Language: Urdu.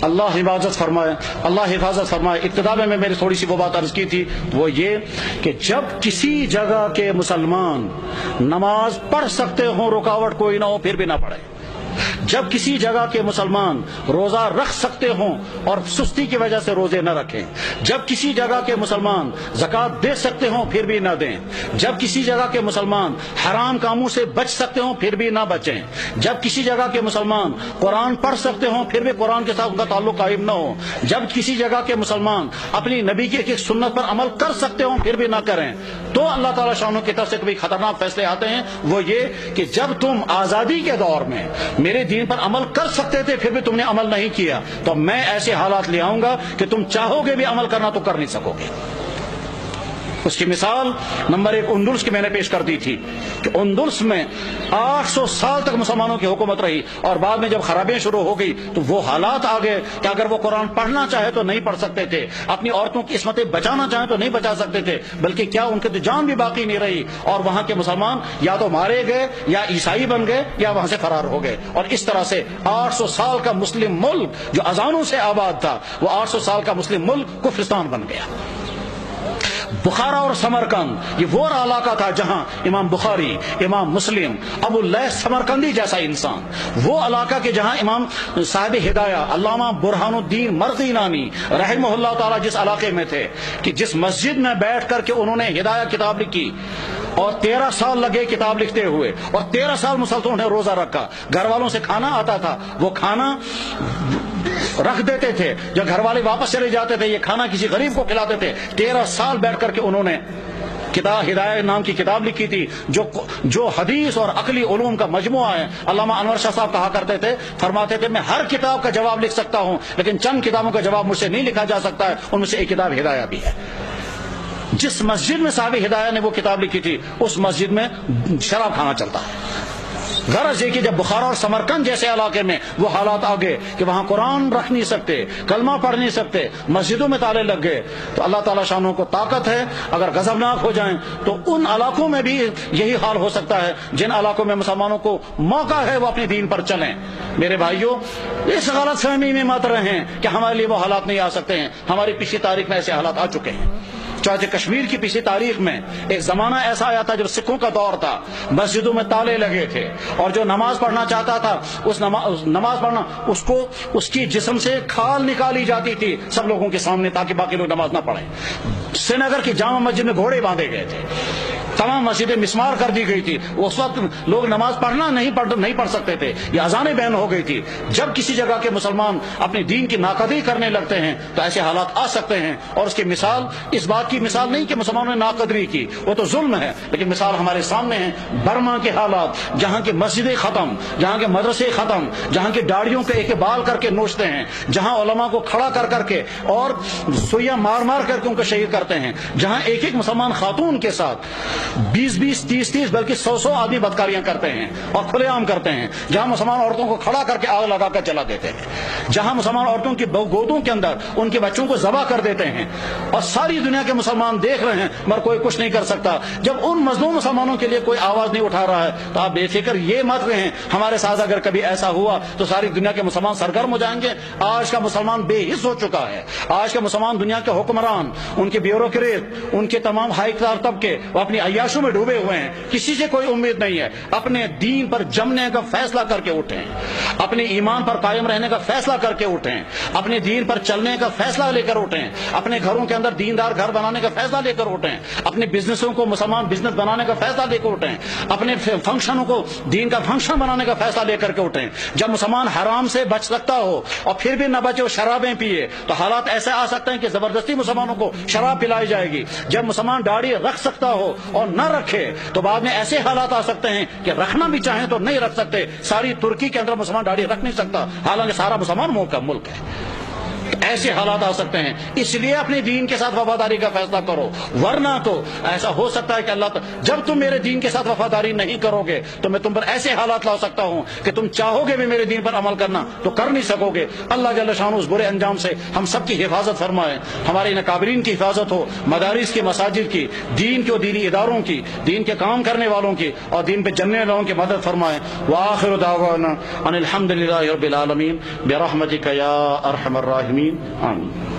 اللہ حفاظت فرمائے، اللہ حفاظت فرمائے۔ ابتدا میں میری تھوڑی سی وہ بات عرض کی تھی، وہ یہ کہ جب کسی جگہ کے مسلمان نماز پڑھ سکتے ہوں، رکاوٹ کوئی نہ ہو، پھر بھی نہ پڑھے۔ جب کسی جگہ کے مسلمان روزہ رکھ سکتے ہوں اور سستی کی وجہ سے روزے نہ رکھیں، جب کسی جگہ کے مسلمان زکوٰۃ دے سکتے ہوں پھر بھی نہ دیں، جب کسی جگہ کے مسلمان حرام کاموں سے بچ سکتے ہوں پھر بھی نہ بچیں، جب کسی جگہ کے مسلمان قرآن پڑھ سکتے ہوں پھر بھی قرآن کے ساتھ ان کا تعلق قائم نہ ہو، جب کسی جگہ کے مسلمان اپنی نبی کی ایک سنت پر عمل کر سکتے ہوں پھر بھی نہ کریں، تو اللہ تعالیٰ شانوں کی طرف سے کبھی خطرناک فیصلے آتے ہیں۔ وہ یہ کہ جب تم آزادی کے دور میں میرے دین پر عمل کر سکتے تھے پھر بھی تم نے عمل نہیں کیا، تو میں ایسے حالات لے آؤں گا کہ تم چاہو گے بھی عمل کرنا تو کر نہیں سکو گے۔ اس کی مثال نمبر 1 اندلس کی میں نے پیش کر دی تھی کہ اندلس میں 800 سال تک مسلمانوں کی حکومت رہی، اور بعد میں جب خرابیاں شروع ہو گئی تو وہ حالات آ گئے کہ اگر وہ قرآن پڑھنا چاہے تو نہیں پڑھ سکتے تھے، اپنی عورتوں کی عصمتیں بچانا چاہیں تو نہیں بچا سکتے تھے، بلکہ کیا ان کی تو جان بھی باقی نہیں رہی، اور وہاں کے مسلمان یا تو مارے گئے یا عیسائی بن گئے یا وہاں سے فرار ہو گئے، اور اس طرح سے 800 سال کا مسلم ملک جو اذانوں سے آباد تھا وہ 800 سال کا مسلم ملک کفرستان بن گیا۔ بخارا اور سمرقند یہ وہ علاقہ تھا جہاں امام بخاری، امام مسلم، ابو اللیث سمرقندی جیسا انسان، وہ علاقہ کے جہاں امام صاحب ہدایہ علامہ برہان الدین مرغی نانی رحمہ اللہ تعالی جس علاقے میں تھے کہ جس مسجد میں بیٹھ کر کے انہوں نے ہدایہ کتاب لکھی، اور 13 سال لگے کتاب لکھتے ہوئے، اور 13 سال مسلسل انہیں روزہ رکھا، گھر والوں سے کھانا آتا تھا وہ کھانا رکھ دیتے تھے، جب گھر والے واپس چلے جاتے تھے یہ کھانا کسی غریب کو کھلاتے تھے۔ 13 سال بیٹھ کر کے انہوں نے کتاب ہدایہ نام کی کتاب لکھی تھی جو حدیث اور عقلی علوم کا مجموعہ ہے۔ علامہ انور شاہ صاحب کہا کرتے تھے، فرماتے تھے میں ہر کتاب کا جواب لکھ سکتا ہوں لیکن چند کتابوں کا جواب مجھ سے نہیں لکھا جا سکتا ہے، ان میں سے ایک کتاب ہدایہ بھی ہے۔ جس مسجد میں صاحب ہدایہ نے وہ کتاب لکھی تھی اس مسجد میں شراب کھانا چلتا ہے۔ غرض یہ کہ جب بخارا اور سمرقند جیسے علاقے میں وہ حالات آ گئے کہ وہاں قرآن رکھ نہیں سکتے، کلمہ پڑھ نہیں سکتے، مسجدوں میں تالے لگ گئے، تو اللہ تعالیٰ شانوں کو طاقت ہے، اگر غضبناک ہو جائیں تو ان علاقوں میں بھی یہی حال ہو سکتا ہے جن علاقوں میں مسلمانوں کو موقع ہے وہ اپنے دین پر چلیں۔ میرے بھائیوں، اس غلط فہمی میں مت رہیں کہ ہمارے لیے وہ حالات نہیں آ سکتے ہیں، ہماری پچھلی تاریخ میں ایسے حالات آ چکے ہیں۔ چاہے کشمیر کی پچھلی تاریخ میں ایک زمانہ ایسا آیا تھا جب سکھوں کا دور تھا، مسجدوں میں تالے لگے تھے، اور جو نماز پڑھنا چاہتا تھا اس نماز پڑھنا اس کی جسم سے کھال نکالی جاتی تھی سب لوگوں کے سامنے تاکہ باقی لوگ نماز نہ پڑھیں۔ سری نگر کی جامع مسجد میں گھوڑے باندھے گئے تھے، تمام مسجدیں مسمار کر دی گئی تھی، اس وقت لوگ نماز پڑھنا نہیں پڑھ سکتے تھے، یہ اذانیں بین ہو گئی تھی۔ جب کسی جگہ کے مسلمان اپنے دین کی ناقدری کرنے لگتے ہیں تو ایسے حالات آ سکتے ہیں، اور اس کی مثال اس بات کی مثال نہیں کہ مسلمانوں نے ناقدری کی، وہ تو ظلم ہے، لیکن مثال ہمارے سامنے ہے برما کے حالات، جہاں کی مسجدیں ختم، جہاں کے مدرسے ختم، جہاں کی داڑھیوں کے ایک بال کر کے نوچتے ہیں، جہاں علماء کو کھڑا کر کے اور سوئیاں مار کر کے ان کو شہید کرتے ہیں، جہاں ایک مسلمان خاتون کے ساتھ 20 30 بلکہ 100 آدمی بدکاریاں کرتے ہیں اور کھلے عام کرتے ہیں، جہاں مسلمان عورتوں کو کھڑا کر کے آگ لگا کر جلا دیتے ہیں، جہاں مسلمان عورتوں کی گودوں کے اندر ان کے بچوں کو ذبح کر دیتے ہیں، اور ساری دنیا کے مسلمان دیکھ رہے ہیں مگر کوئی کچھ نہیں کر سکتا۔ جب ان مظلوم مسلمانوں کے لیے کوئی آواز نہیں اٹھا رہا ہے تو آپ بے فکر یہ مت رہیں ہمارے ساتھ اگر کبھی ایسا ہوا تو ساری دنیا کے مسلمان سرگرم ہو جائیں گے۔ آج کا مسلمان بے حس ہو چکا ہے، آج کا مسلمان دنیا کے حکمران، ان کے بیوروکریٹ، ان کے تمام ہائی کلاس طبقے وہ اپنی عیاشوں میں ڈوبے ہوئے ہیں، کسی سے کوئی امید نہیں ہے۔ اپنے دین پر جمنے کا فیصلہ کر کے اٹھیں، اپنے ایمان پر قائم رہنے کا فیصلہ کر کے اٹھیں، اپنے دین پر چلنے کا فیصلہ لے کر اٹھیں، اپنے گھروں کے اندر دیندار گھر بنانے کا فیصلہ لے کر اٹھیں، اپنے بزنسوں کو مسلمان بزنس بنانے کا فیصلہ لے کر اٹھیں، اپنے فنکشنوں کو دین کا فنکشن بنانے کا فیصلہ لے کر کے اٹھیں۔ جب مسلمان حرام سے بچ سکتا ہو اور پھر بھی نہ بچے اور شرابیں پیے تو حالات ایسے آ سکتے ہیں کہ زبردستی مسلمانوں کو شراب پلائی جائے گی۔ جب مسلمان داڑھی رکھ سکتا ہو اور نہ رکھے تو بعد میں ایسے حالات آ سکتے ہیں کہ رکھنا بھی چاہیں تو نہیں رکھ سکتے۔ ساری ترکی کے اندر مسلمان داڑھی رکھ نہیں سکتا حالانکہ سارا مسلمان ملک ہے۔ ایسے حالات آ سکتے ہیں، اس لیے اپنے دین کے ساتھ وفاداری کا فیصلہ کرو، ورنہ تو ایسا ہو سکتا ہے کہ اللہ جب تم میرے دین کے ساتھ وفاداری نہیں کرو گے تو میں تم پر ایسے حالات لا سکتا ہوں کہ تم چاہو گے بھی میرے دین پر عمل کرنا تو کر نہیں سکو گے۔ اللہ جل شانہ اس برے انجام سے ہم سب کی حفاظت فرمائے، ہمارے اکابرین کی حفاظت ہو، مدارس کی، مساجد کی، دین کے و دینی اداروں کی، دین کے کام کرنے والوں کی اور دین پہ چلنے والوں کی مدد فرمائے۔ وآخر دعوانا ان الحمد للہ رب العالمین برحمتک یا ارحم الراحمین، آمین۔